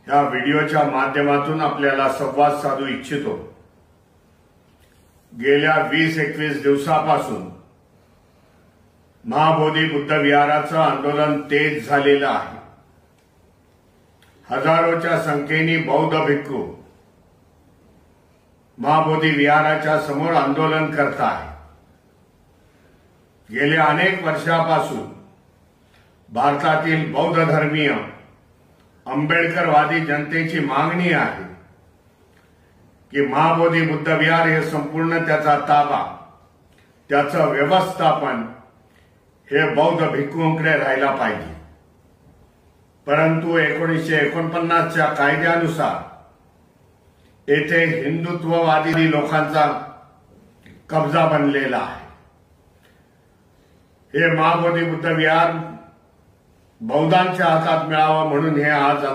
या व्हिडिओच्या माध्यमातून आपल्याला संवाद साधू इच्छितो। गेल्या 20-21 दिवसापासून महाबोधी बुद्ध विहाराचं आंदोलन तेज झालेलं आहे। हजारोच्या संख्येने बौद्ध भिक्खू महाबोधी विहाराच्या समोर आंदोलन करत आहेत। गेल्या अनेक वर्षापासून भारतातील बौद्ध धर्मीय आंबेडकरवादी जनतेची मागणी आहे की महाबोधी बुद्ध विहार हे संपूर्ण त्याचा ताबा, त्याचं व्यवस्थापन हे बौद्ध भिक्खूंकडे राहायला पाहिजे। परंतु 1949च्या कायद्यानुसार येथे हिंदुत्ववादी लोकांचा कब्जा बनलेला आहे। हे महाबोधी बुद्ध विहार बौद्धांच्या हातात मिळावं म्हणून हे आज